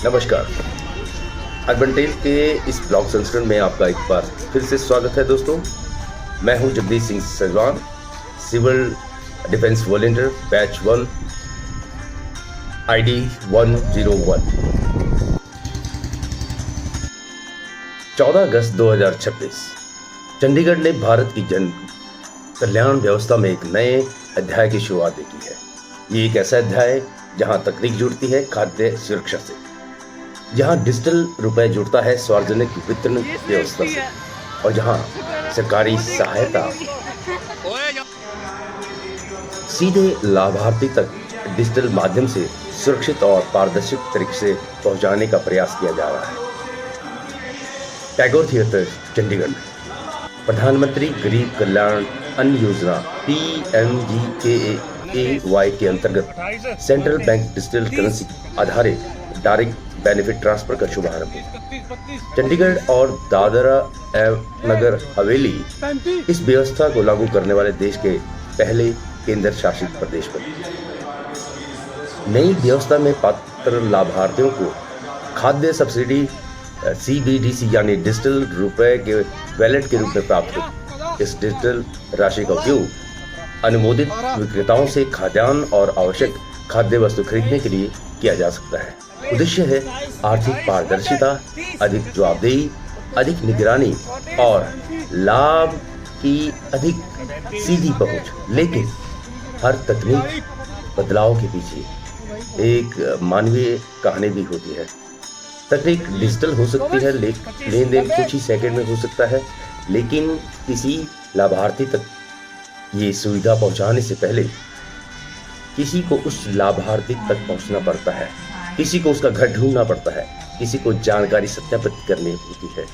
नमस्कार। Urban tell के इस ब्लॉग संस्करण में आपका एक बार फिर से स्वागत है दोस्तों। मैं हूं Jagdish Singh Sajwan, civil defence volunteer batch 1 ID 101। 14 अगस्त 2026 चंडीगढ़ ने भारत की जन कल्याण व्यवस्था में एक नए अध्याय की शुरुआत की है। ये एक ऐसा अध्याय है जहां तकनीक जुड़ती है खाद्य सुरक्षा से, जहां डिजिटल रुपए जुड़ता है सार्वजनिक वितरण व्यवस्था से, और जहां सरकारी सहायता सीधे लाभार्थी तक डिजिटल माध्यम से सुरक्षित और पारदर्शी तरीके से पहुंचाने का प्रयास किया जा रहा है। टैगोर थिएटर चंडीगढ़ में प्रधानमंत्री गरीब कल्याण अन्न योजना PMGKAY के अंतर्गत सेंट्रल बैंक डिजिटल करेंसी आधारित डायरेक्ट बेनिफिट ट्रांसफर का शुभारंभ हुआ। चंडीगढ़ और दादरा एवं नगर हवेली इस व्यवस्था को लागू करने वाले देश के पहले केंद्र शासित प्रदेश बने। नई व्यवस्था में पात्र लाभार्थियों को खाद्य सब्सिडी CBDC यानी डिजिटल रुपए के वैलेट के रूप में प्राप्त होगी। इस डिजिटल राशि का उपयोग अनुमोदित विक्रेताओं से खाद्यान्न और आवश्यक खाद्य वस्तु खरीदने के लिए किया जा सकता है। उद्देश्य है आर्थिक पारदर्शिता, अधिक जवाबदेही, अधिक निगरानी और लाभ की अधिक सीधी पहुंच। लेकिन हर तकनीक बदलाव के पीछे एक मानवीय कहानी भी होती है। तकनीक डिजिटल हो सकती है, लेन देन कुछ ही सेकंड में हो सकता है, लेकिन किसी लाभार्थी तक ये सुविधा पहुंचाने से पहले किसी को उस लाभार्थी तक पहुंचना पड़ता है, किसी को उसका घर ढूंढना पड़ता है, किसी को जानकारी सत्यापित करनी होती है,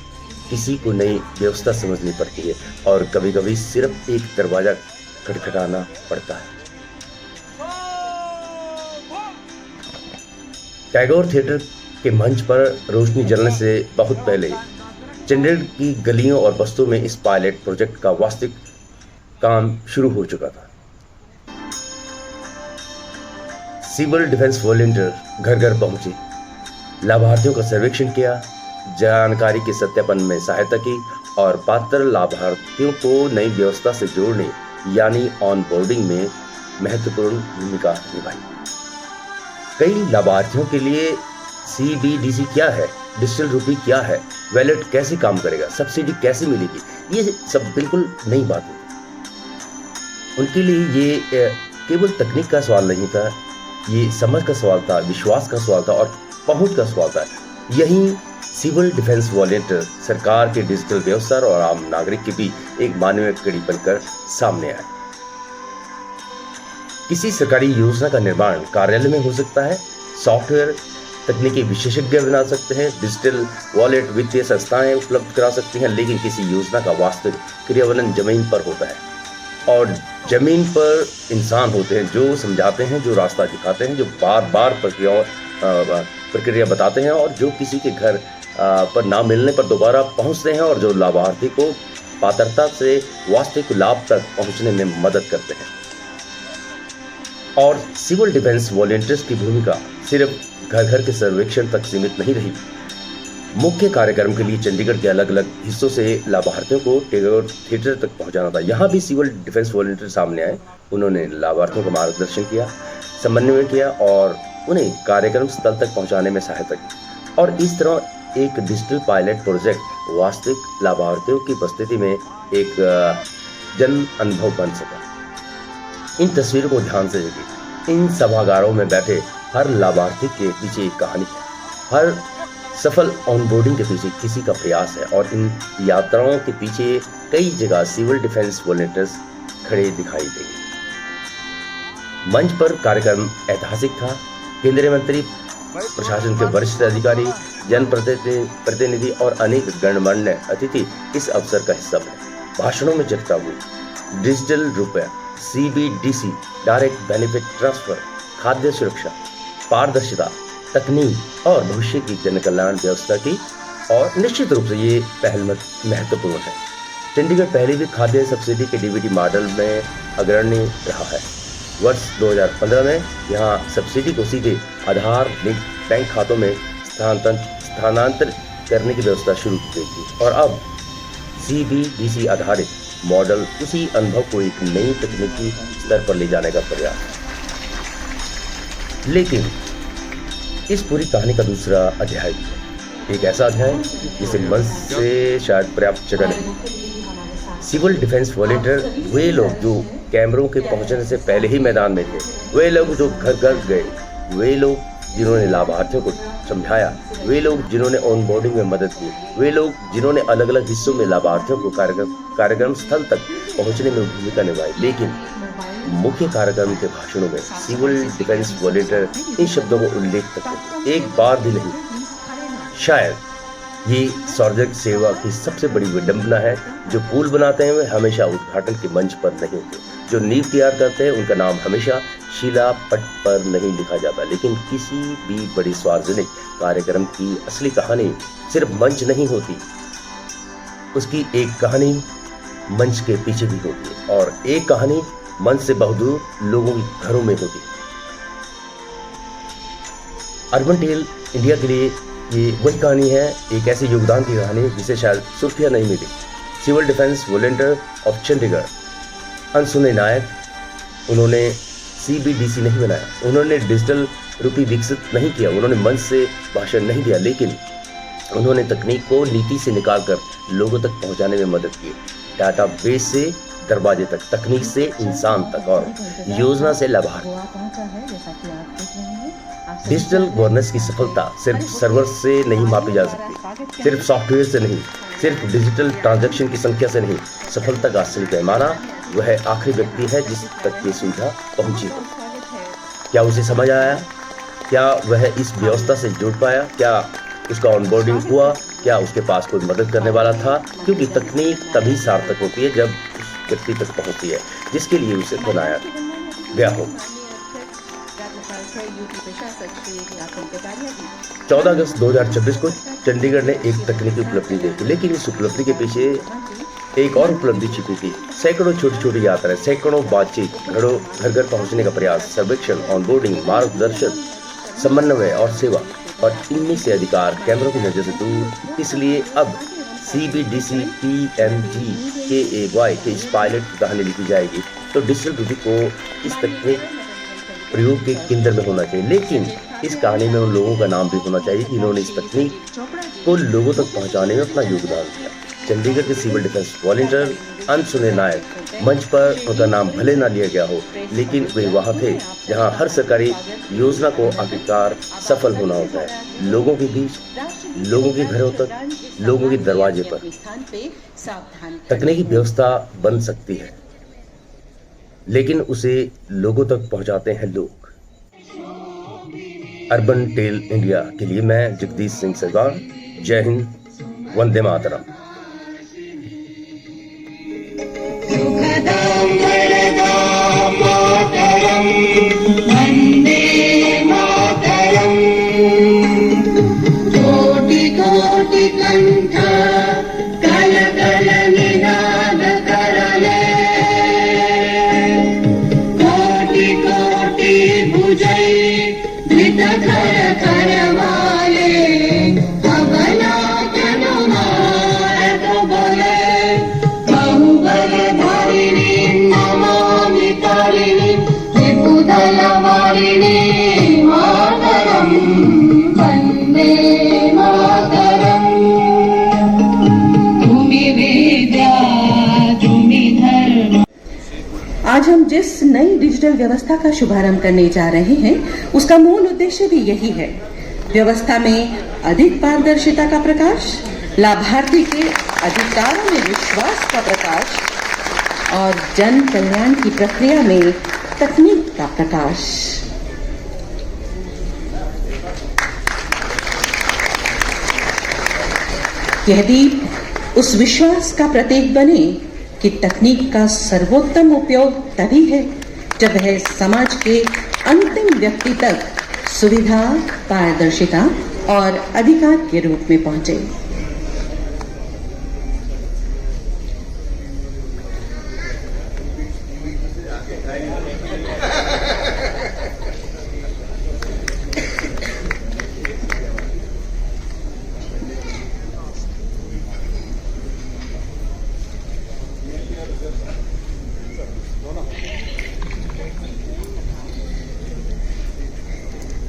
किसी को नई व्यवस्था समझनी पड़ती है, और कभी कभी सिर्फ एक दरवाजा खटखटाना पड़ता है। टैगोर थिएटर के मंच पर रोशनी जलने से बहुत पहले चंडीगढ़ की गलियों और बस्तियों में इस पायलट प्रोजेक्ट का वास्तविक काम शुरू हो चुका था। सिविल डिफेंस वॉलंटियर घर घर पहुंचे, लाभार्थियों का सर्वेक्षण किया, जानकारी के सत्यापन में सहायता की और पात्र लाभार्थियों को नई व्यवस्था से जोड़ने यानी ऑन बोर्डिंग में महत्वपूर्ण भूमिका निभाई। कई लाभार्थियों के लिए CBDC क्या है, डिजिटल रुपये क्या है, वैलेट कैसे काम करेगा, सब्सिडी कैसे मिलेगी, ये सब बिल्कुल नई बात है। उनके लिए ये केवल तकनीक का सवाल नहीं था, ये समझ का सवाल था, विश्वास का सवाल था और पहुंच का सवाल था। यही सिविल डिफेंस वॉलंटियर सरकार के डिजिटल व्यवस्था और आम नागरिक के बीच एक मानवीय कड़ी बनकर सामने आए। किसी सरकारी योजना का निर्माण कार्यालय में हो सकता है, सॉफ्टवेयर तकनीकी विशेषज्ञ बना सकते हैं, डिजिटल वॉलेट वित्तीय संस्थाएं उपलब्ध करा सकती हैं, लेकिन किसी योजना का वास्तविक क्रियान्वयन जमीन पर होता है। और जमीन पर इंसान होते हैं जो समझाते हैं, जो रास्ता दिखाते हैं, जो बार बार प्रक्रिया बताते हैं, और जो किसी के घर पर ना मिलने पर दोबारा पहुंचते हैं, और जो लाभार्थी को पात्रता से वास्तविक लाभ तक पहुंचने में मदद करते हैं। और सिविल डिफेंस वॉलंटियर्स की भूमिका सिर्फ घर घर के सर्वेक्षण तक सीमित नहीं रही। मुख्य कार्यक्रम के लिए चंडीगढ़ के अलग अलग हिस्सों से लाभार्थियों को टैगोर थिएटर तक पहुंचाना था। यहाँ भी सिविल डिफेंस वॉलंटियर सामने आए, उन्होंने लाभार्थियों का मार्गदर्शन किया, समन्वय किया और उन्हें कार्यक्रम स्थल तक पहुंचाने में सहायता की। और इस तरह एक डिजिटल पायलट प्रोजेक्ट वास्तविक लाभार्थियों की उपस्थिति में एक जन अनुभव बन सका। इन तस्वीरों को ध्यान से देखिए। इन सभागारों में बैठे हर लाभार्थी के पीछे एक कहानी है, हर सफल ऑनबोर्डिंग के पीछे किसी का प्रयास है, और इन यात्राओं के पीछे कई जगह सिविल डिफेंस वॉलंटियर्स खड़े दिखाई देंगे। मंच पर कार्यक्रम ऐतिहासिक था। केंद्रीय मंत्री, प्रशासन के वरिष्ठ अधिकारी, जनप्रतिनिधि और अनेक गणमान्य अतिथि इस अवसर का हिस्सा बने। भाषणों में चर्चा हुई डिजिटल रुपया, CBDC डायरेक्ट बेनिफिट ट्रांसफर, खाद्य सुरक्षा, पारदर्शिता, तकनीक और भविष्य की जन कल्याण व्यवस्था की। और निश्चित रूप से ये पहल महत्वपूर्ण है। चंडीगढ़ पहले भी खाद्य सब्सिडी के DBT मॉडल में अग्रणी रहा है। वर्ष 2015 में यहाँ सब्सिडी को सीधे आधार लिंक बैंक खातों में स्थानांतरित करने की व्यवस्था शुरू की गई थी और अब CBDC आधारित मॉडल उसी अनुभव को एक नई तकनीकी स्तर पर ले जाने का प्रयास। लेकिन इस पूरी कहानी का दूसरा अध्याय भी है, एक ऐसा अध्याय जिसे मंच से शायद पर्याप्त जगह नहीं। सिविल डिफेंस वॉलंटियर, वे लोग जो कैमरों के पहुंचने से पहले ही मैदान में थे, वे लोग जो घर घर गए, वे लोग जिन्होंने लाभार्थियों को समझाया, वे लोग जिन्होंने ऑनबोर्डिंग में मदद की, वे लोग जिन्होंने अलग अलग हिस्सों में लाभार्थियों को कार्यक्रम स्थल तक पहुंचने में भूमिका निभाई। लेकिन मुख्य कार्यक्रम के भाषणों में सिविल डिफेंस वॉलंटियर इन शब्दों को उल्लेख करते थे, एक बार भी नहीं। शायद ये सार्वजनिक सेवा की सबसे बड़ी विडंबना है। जो पुल बनाते हैं वे हमेशा उद्घाटन के मंच पर नहीं होते, जो नींव तैयार करते हैं उनका नाम हमेशा शिलापट पर नहीं लिखा जाता। लेकिन किसी भी बड़ी सार्वजनिक कार्यक्रम की असली कहानी सिर्फ मंच नहीं होती, उसकी एक कहानी मंच के पीछे भी होती है और एक कहानी मंच से बहुदूर लोगों के घरों में होती है। अर्बन टेल इंडिया के लिए ये वही कहानी है, एक ऐसे योगदान की कहानी जिसे शायद सुर्खियां नहीं मिली। Civil defence volunteer of Chandigarh, अनसुने नायक, उन्होंने CBDC नहीं बनाया, उन्होंने डिजिटल रूपी विकसित नहीं किया, उन्होंने मंच से भाषण नहीं दिया, लेकिन उन्होंने तकनीक को नीति से निकालकर लोगों तक पहुंचाने में मदद की। डाटाबेस से दरवाजे तक, तकनीक से इंसान तक और योजना से लाभार्थी। डिजिटल गवर्नेंस की सफलता सिर्फ सर्वर से नहीं मापी जा सकती, सिर्फ सॉफ्टवेयर से नहीं, सिर्फ डिजिटल ट्रांजैक्शन की संख्या से नहीं। सफलता का असली पैमाना वह आखिरी व्यक्ति है जिस तक ये सुविधा पहुंची हो। क्या उसे समझ आया? क्या वह इस व्यवस्था से जुड़ पाया? क्या उसका ऑनबोर्डिंग हुआ? क्या उसके पास कोई मदद करने वाला था? क्योंकि तकनीक तभी सार्थक होती है जब उस व्यक्ति तक पहुंचती है जिसके लिए उसे बनाया गया हो। 14 अगस्त 2026 को चंडीगढ़ ने एक तकनीकी उपलब्धि देखी, लेकिन इस उपलब्धि के पीछे एक और उपलब्धि छिपी थी। सैकड़ों छोटी छोटी यात्राएं, सैकड़ों बातचीत, घर घर पहुंचने का प्रयास, सर्वेक्षण, ऑनबोर्डिंग, मार्गदर्शन, समन्वय और सेवा, और इनमें से अधिकार कैमरों की नजर से दूर। इसलिए अब CBDC PMGKAY के इस पायलट की कहानी लिखी जाएगी तो डिजिटल ब्यूटी को इस तकनीक प्रयोग के केंद्र में होना चाहिए। लेकिन इस कहानी में उन लोगों का नाम भी होना चाहिए जिन्होंने इस तकनीक को लोगों तक पहुंचाने में अपना योगदान दिया। चंडीगढ़ के सिविल डिफेंस वॉलंटियर, अनसुने नायक, मंच पर उनका नाम भले ना लिया गया हो, लेकिन वे वहां थे जहां हर सरकारी योजना को आखिरकार सफल होना होता है। लोगों के बीच, लोगों के घरों तक, लोगों के दरवाजे पर। तकनीकी व्यवस्था बन सकती है, लेकिन उसे लोगों तक पहुंचाते हैं लोग। अर्बन टेल इंडिया के लिए मैं जगदीश सिंह सरदार। जय हिंद, वंदे मातरम। कोटि कोटि कंठ कल कल निनाद करले, कोटि कोटि भुजै धृत कर करवाले, अबला जनुमारत बोले, बहुबल धारिणी नमामि तारिणी, त्रिपुदल वारिणी मातरम, वंदे मातरम। भूमि विद्या भूमि धर्म। आज हम जिस नई डिजिटल व्यवस्था का शुभारंभ करने जा रहे हैं, उसका मूल उद्देश्य भी यही है। व्यवस्था में अधिक पारदर्शिता का प्रकाश, लाभार्थी के अधिकारों में विश्वास का प्रकाश और जन कल्याण की प्रक्रिया में तकनीक का प्रकाश। यह दीप उस विश्वास का प्रतीक बने कि तकनीक का सर्वोत्तम उपयोग तभी है जब वह समाज के अंतिम व्यक्ति तक सुविधा, पारदर्शिता और अधिकार के रूप में पहुंचे।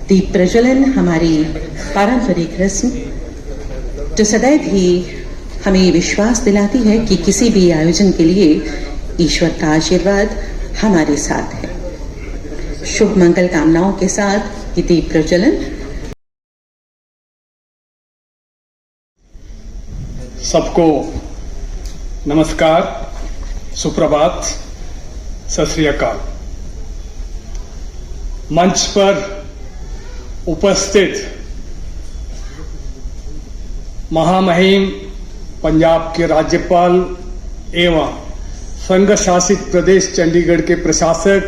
दीप प्रज्वलन हमारी पारंपरिक रस्म जो सदैव ही हमें ये विश्वास दिलाती है कि किसी भी आयोजन के लिए ईश्वर का आशीर्वाद हमारे साथ है। शुभ मंगल कामनाओं के साथ ये दीप प्रज्वलन। सबको नमस्कार, सुप्रभात, सत श्री अकाल। मंच पर उपस्थित महामहिम पंजाब के राज्यपाल एवं संघ शासित प्रदेश चंडीगढ़ के प्रशासक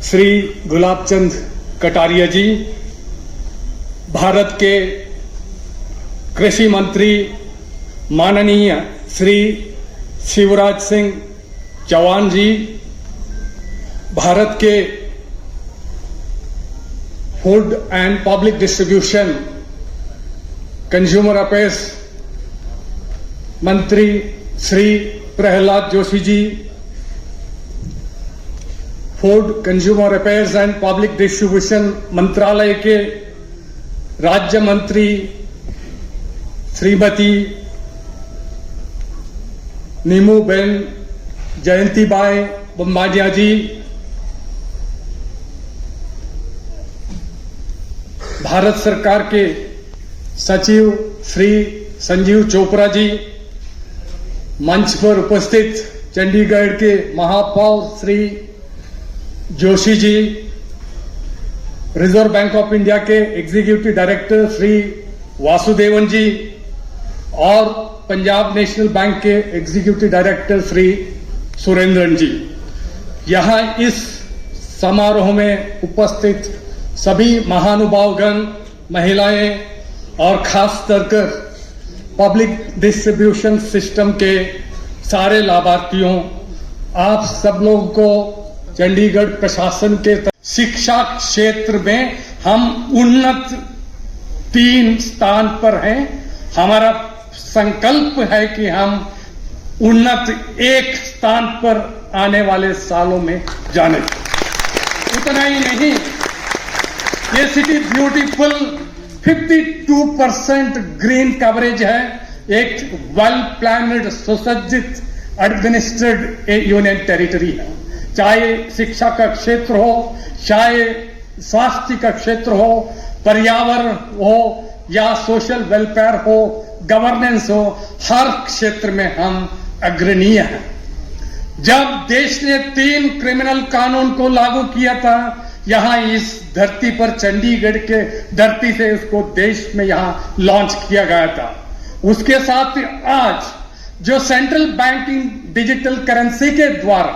श्री गुलाब चंद कटारिया जी, भारत के कृषि मंत्री माननीय श्री शिवराज सिंह चौहान जी, भारत के food and public distribution consumer affairs मंत्री Shri Prahlad Joshi ji, food consumer affairs and public distribution मंत्रालय के राज्य मंत्री श्रीमती नीमूबेन जयंतीबाई बम्बाडिया जी, भारत सरकार के सचिव श्री संजीव चोपड़ा जी, मंच पर उपस्थित चंडीगढ़ के महापौर Shri Joshi ji, reserve bank of India के एग्जीक्यूटिव डायरेक्टर श्री वासुदेवन जी और पंजाब नेशनल बैंक के एग्जीक्यूटिव डायरेक्टर श्री सुरेंद्रन जी, यहां इस समारोह में उपस्थित सभी महानुभावगण, महिलाएं और खास कर पब्लिक डिस्ट्रीब्यूशन सिस्टम के सारे लाभार्थियों, आप सब लोगों को चंडीगढ़ प्रशासन के शिक्षा क्षेत्र में हम उन्नत 3 स्थान पर हैं। हमारा संकल्प है कि हम उन्नत 1 स्थान पर आने वाले सालों में जाने। उतना ही नहीं, ये सिटी ब्यूटीफुल 52% ग्रीन कवरेज है, एक वेल प्लान्ड सुसज्जित एडमिनिस्ट्रेड यूनियन टेरिटरी है। चाहे शिक्षा का क्षेत्र हो, चाहे स्वास्थ्य का क्षेत्र हो, पर्यावरण हो या सोशल वेलफेयर हो, गवर्नेंस हो, हर क्षेत्र में हम अग्रणीय हैं। जब देश ने 3 क्रिमिनल कानून को लागू किया था, यहां इस धरती पर चंडीगढ़ के धरती से उसको देश में यहां लॉन्च किया गया था। उसके साथ आज जो सेंट्रल बैंकिंग डिजिटल करेंसी के द्वारा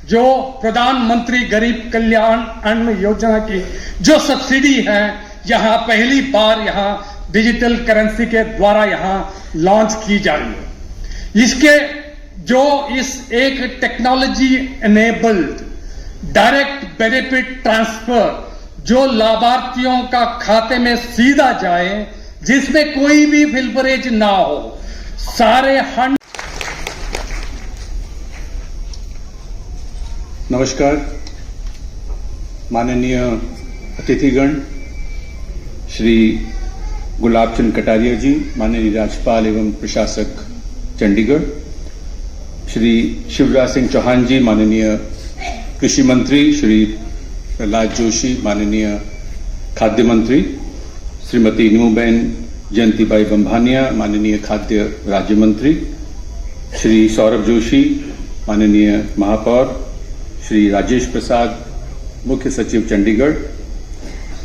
जो प्रधानमंत्री गरीब कल्याण अन्न योजना की जो सब्सिडी है, यहां पहली बार यहां डिजिटल करेंसी के द्वारा यहां लॉन्च की जा रही है। इसके जो इस एक technology enabled direct benefit transfer जो लाभार्थियों का खाते में सीधा जाए, जिसमें कोई भी फिल्बरेज ना हो, सारे नमस्कार माननीय अतिथिगण, श्री गुलाब चंद कटारिया जी, माननीय राज्यपाल एवं प्रशासक चंडीगढ़, श्री शिवराज सिंह चौहान जी, माननीय कृषि मंत्री, श्री प्रहलाद जोशी, माननीय खाद्य मंत्री, श्रीमती नीमूबेन जयंतीबाई बम्बानिया, माननीय खाद्य राज्य मंत्री, श्री सौरभ जोशी, माननीय महापौर, श्री राजेश प्रसाद, मुख्य सचिव चंडीगढ़,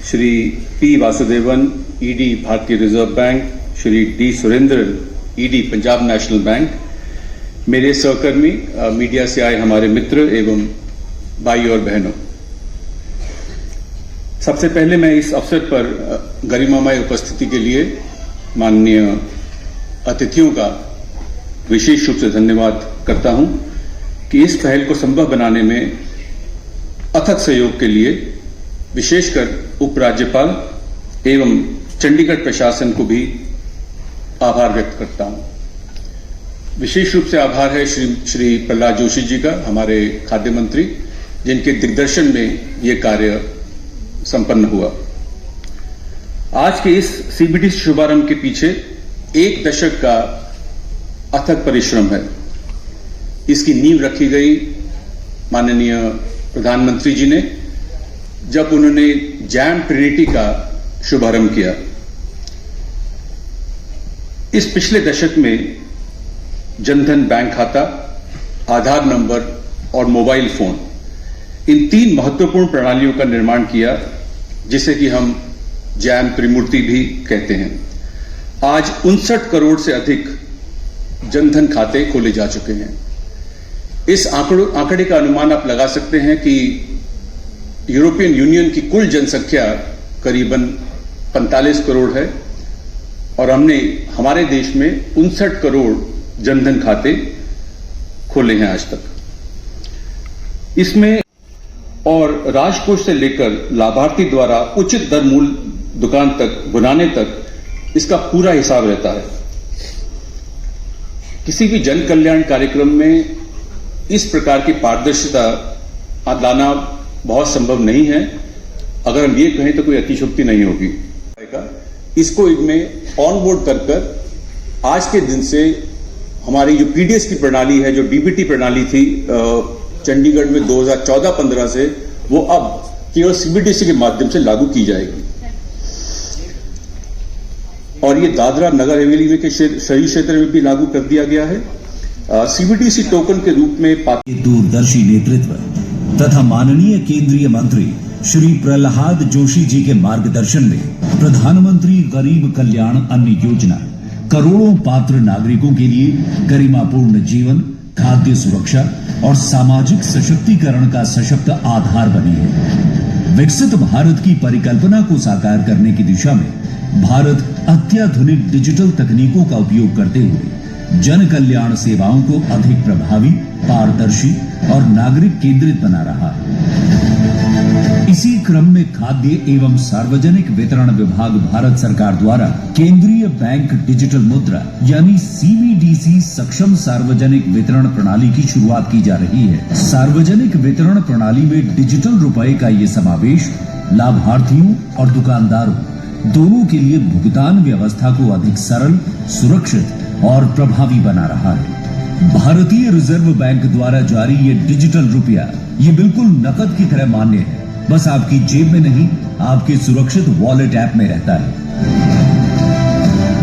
श्री पी वासुदेवन, ईडी भारतीय reserve bank, Shri D Surendran, ED Punjab national bank, मेरे सहकर्मी, मीडिया से आए हमारे मित्र एवं भाई और बहनों, सबसे पहले मैं इस अवसर पर गरिमामय उपस्थिति के लिए माननीय अतिथियों का विशेष रूप से धन्यवाद करता हूं कि इस पहल को संभव बनाने में अथक सहयोग के लिए विशेषकर उपराज्यपाल एवं चंडीगढ़ प्रशासन को भी आभार व्यक्त करता हूं। विशेष रूप से आभार है श्री प्रहलाद जोशी जी का, हमारे खाद्य मंत्री, जिनके दिग्दर्शन में ये कार्य संपन्न हुआ। आज के इस सीबीडी शुभारंभ के पीछे 1 दशक का अथक परिश्रम है। इसकी नींव रखी गई माननीय प्रधानमंत्री जी ने जब उन्होंने जैम ट्रिनिटी का शुभारंभ किया। इस पिछले दशक में जनधन बैंक खाता, आधार नंबर और मोबाइल फोन, इन 3 महत्वपूर्ण प्रणालियों का निर्माण किया, जिसे कि हम जैम त्रिमूर्ति भी कहते हैं। आज 59 करोड़ से अधिक जनधन खाते खोले जा चुके हैं। इस आंकड़े का अनुमान आप लगा सकते हैं कि यूरोपियन यूनियन की कुल जनसंख्या करीबन 45 करोड़ है और हमने हमारे देश में 59 करोड़ जनधन खाते खोले हैं आज तक। इसमें और राजकोष से लेकर लाभार्थी द्वारा उचित दर मूल्य दुकान तक बुनाने तक इसका पूरा हिसाब रहता है। किसी भी जन कल्याण कार्यक्रम में इस प्रकार की पारदर्शिता लाना बहुत संभव नहीं है। अगर हम ये कहें तो कोई अतिशयोक्ति नहीं होगी। इसको में ऑन बोर्ड कर आज के दिन से हमारी जो पीडीएस की प्रणाली है, जो डीबीटी प्रणाली थी चंडीगढ़ में 2014-15 से, वो अब केवल सीबीडीसी के माध्यम से लागू की जाएगी। और ये दादरा नगर हवेली में के शहरी क्षेत्र में भी लागू कर दिया गया है। सीबीडीसी टोकन के रूप में दूरदर्शी नेतृत्व तथा माननीय केंद्रीय मंत्री श्री प्रहलाद जोशी जी के मार्गदर्शन में प्रधानमंत्री गरीब कल्याण अन्न योजना करोड़ों पात्र नागरिकों के लिए गरिमापूर्ण जीवन, खाद्य सुरक्षा और सामाजिक सशक्तिकरण का सशक्त आधार बनी है। विकसित भारत की परिकल्पना को साकार करने की दिशा में भारत अत्याधुनिक डिजिटल तकनीकों का उपयोग करते हुए जन कल्याण सेवाओं को अधिक प्रभावी, पारदर्शी और नागरिक केंद्रित बना रहा है। इसी क्रम में खाद्य एवं सार्वजनिक वितरण विभाग भारत सरकार द्वारा केंद्रीय बैंक डिजिटल मुद्रा यानी सीबीडीसी सक्षम सार्वजनिक वितरण प्रणाली की शुरुआत की जा रही है। सार्वजनिक वितरण प्रणाली में डिजिटल रुपए का ये समावेश लाभार्थियों और दुकानदारों दोनों के लिए भुगतान व्यवस्था को अधिक सरल, सुरक्षित और प्रभावी बना रहा है। भारतीय रिजर्व बैंक द्वारा जारी ये डिजिटल रुपया ये बिल्कुल नकद की तरह मान्य है, बस आपकी जेब में नहीं, आपके सुरक्षित वॉलेट ऐप में रहता है।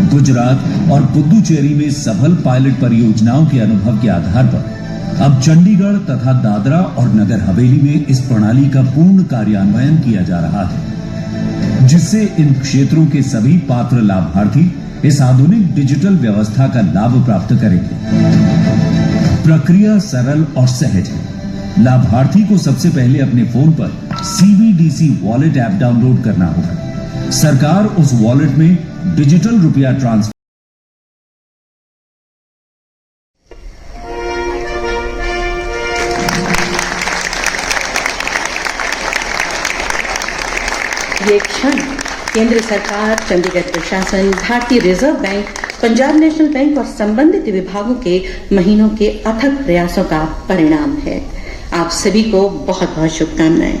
गुजरात और पुदुचेरी में सफल पायलट परियोजनाओं के अनुभव के आधार पर अब चंडीगढ़ तथा दादरा और नगर हवेली में इस प्रणाली का पूर्ण कार्यान्वयन किया जा रहा है, जिससे इन क्षेत्रों के सभी पात्र लाभार्थी इस आधुनिक डिजिटल व्यवस्था का लाभ प्राप्त करेंगे। प्रक्रिया सरल और सहज है। लाभार्थी को सबसे पहले अपने फोन पर सीबीडीसी वॉलेट ऐप डाउनलोड करना होगा। सरकार उस वॉलेट में डिजिटल रुपया ट्रांसफर ये क्षण केंद्र सरकार, चंडीगढ़ प्रशासन, भारतीय reserve bank, Punjab national bank और संबंधित विभागों के महीनों के अथक प्रयासों का परिणाम है। आप सभी को बहुत बहुत शुभकामनाएं।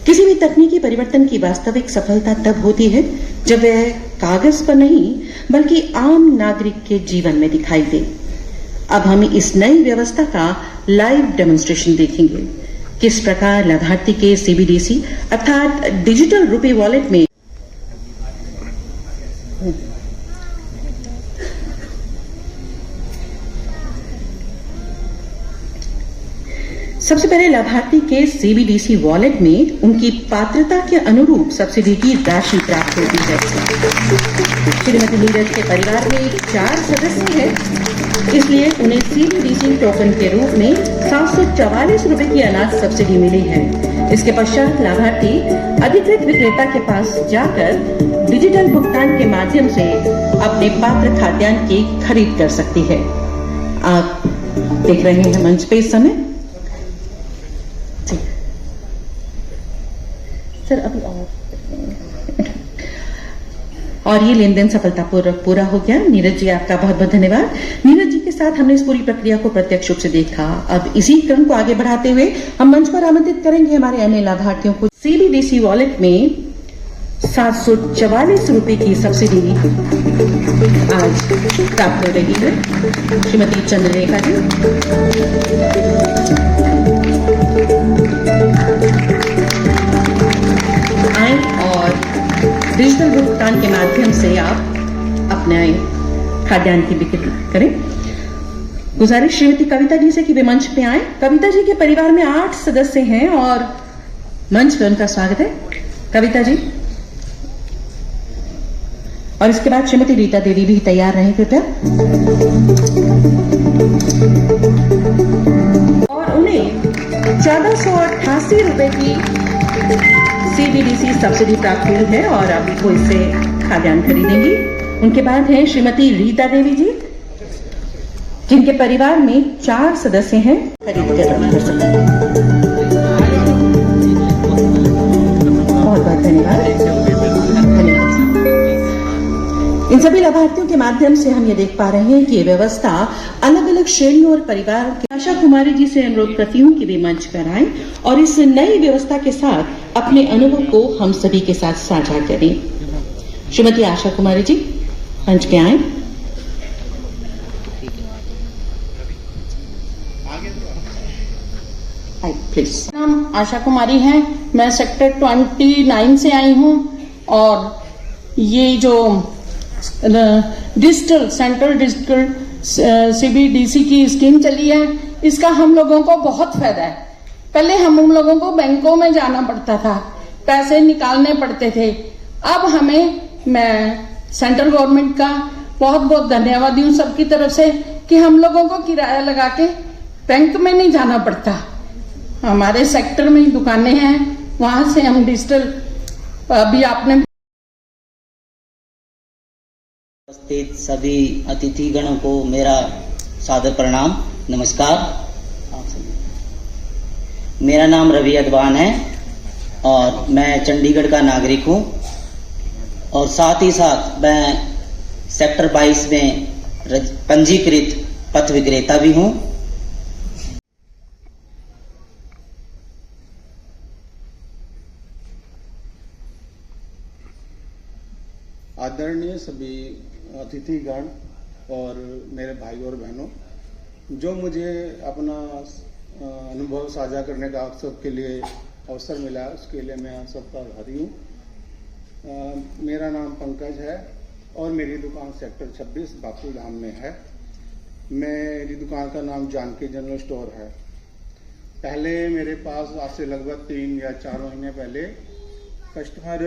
किसी भी तकनीकी परिवर्तन की वास्तविक सफलता तब होती है जब वह कागज पर नहीं बल्कि आम नागरिक के जीवन में दिखाई दे। अब हम इस नई व्यवस्था का लाइव डेमोन्स्ट्रेशन देखेंगे। किस प्रकार लाभार्थी के सीबीडीसी अर्थात डिजिटल रुपए वॉलेट में सबसे पहले लाभार्थी के सीबीडीसी वॉलेट में उनकी पात्रता के अनुरूप सब्सिडी की राशि प्राप्त होती है। श्रीमती नीरज के परिवार में 4 सदस्य हैं, इसलिए उन्हें सीबीडीसी टोकन के रूप में 744 रुपए की अनाज सब्सिडी मिली है। इसके पश्चात लाभार्थी अधिकृत विक्रेता के पास जाकर डिजिटल भुगतान के माध्यम से अपने पात्र खाद्यान्न की खरीद कर सकती है। आप देख रहे हैं मंच पे इस समय। सर अभी और ये लेन देन सफलतापूर्वक पूरा हो गया। नीरज जी आपका बहुत बहुत धन्यवाद। नीरज जी के साथ हमने इस पूरी प्रक्रिया को प्रत्यक्ष रूप से देखा। अब इसी क्रम को आगे बढ़ाते हुए हम मंच पर आमंत्रित करेंगे हमारे अन्य लाभार्थियों को। सीबीडीसी वॉलेट में 744 रुपए की सब्सिडी आज प्राप्त हो रही है। श्रीमती चंद्ररेखा जी, आए और डिजिटल भुगतान के माध्यम से आप अपने खाद्यान्न की बिक्री करें। गुजारिश श्रीमती कविता जी से कि वे मंच पे आए। कविता जी के परिवार में 8 सदस्य हैं और मंच पे उनका स्वागत है। कविता जी, और इसके बाद श्रीमती रीता देवी भी तैयार रहें कृपया। और उन्हें 1488 रुपए की CBDC सब्सिडी प्राप्त हुई है और अब वो इससे खाद्यान्न खरीदेंगी। उनके बाद हैं श्रीमती रीता देवी जी, जिनके परिवार में 4 सदस्य हैं। खरीद कर सकते हैं। बहुत बहुत धन्यवाद। इन सभी लाभार्थियों के माध्यम से हम ये देख पा रहे हैं कि ये व्यवस्था अलग अलग श्रेणियों और परिवारों की। आशा कुमारी जी से अनुरोध करती हूँ कि वे मंच पर आएं और इस नई व्यवस्था के साथ अपने अनुभव को हम सभी के साथ साझा करें। श्रीमती आशा कुमारी जी मंच पे आएं। प्लीज। नाम आशा कुमारी है, मैं सेक्टर 29 से आई हूँ और ये जो सेंट्रल डिजिटल CBDC की स्कीम चली है, इसका हम लोगों को बहुत फायदा है। पहले हम लोगों को बैंकों में जाना पड़ता था, पैसे निकालने पड़ते थे। अब मैं सेंट्रल गवर्नमेंट का बहुत बहुत धन्यवादी हूँ सबकी तरफ से कि हम लोगों को किराया लगा के बैंक में नहीं जाना पड़ता। हमारे सेक्टर में ही दुकानें हैं, वहां से हम डिजिटल अभी आपने उपस्थित सभी अतिथिगणों को मेरा सादर प्रणाम, नमस्कार। मेरा नाम रवि अदवान है और मैं चंडीगढ़ का नागरिक हूं और साथ ही साथ मैं सेक्टर 22 में पंजीकृत पथ विक्रेता भी हूं। आदरणीय सभी अतिथिगण और मेरे भाई और बहनों, जो मुझे अपना अनुभव साझा करने का सबके लिए अवसर मिला, उसके लिए मैं सबका आभारी हूँ। मेरा नाम पंकज है और मेरी दुकान सेक्टर 26 बापू धाम में है। मेरी दुकान का नाम जानकी जनरल स्टोर है। पहले मेरे पास आज से लगभग 3 या 4 महीने पहले कस्टमर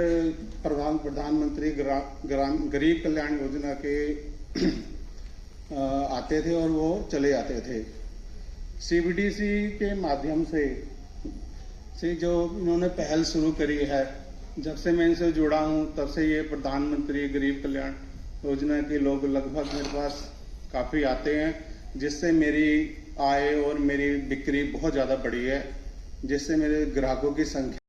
प्रधानमंत्री गरीब कल्याण योजना के आते थे और वो चले जाते थे। CBDC के माध्यम से जो इन्होंने पहल शुरू करी है, जब से मैं इनसे जुड़ा हूं तब से ये प्रधानमंत्री गरीब कल्याण योजना के लोग लगभग मेरे पास काफ़ी आते हैं, जिससे मेरी आय और मेरी बिक्री बहुत ज़्यादा बढ़ी है, जिससे मेरे ग्राहकों की संख्या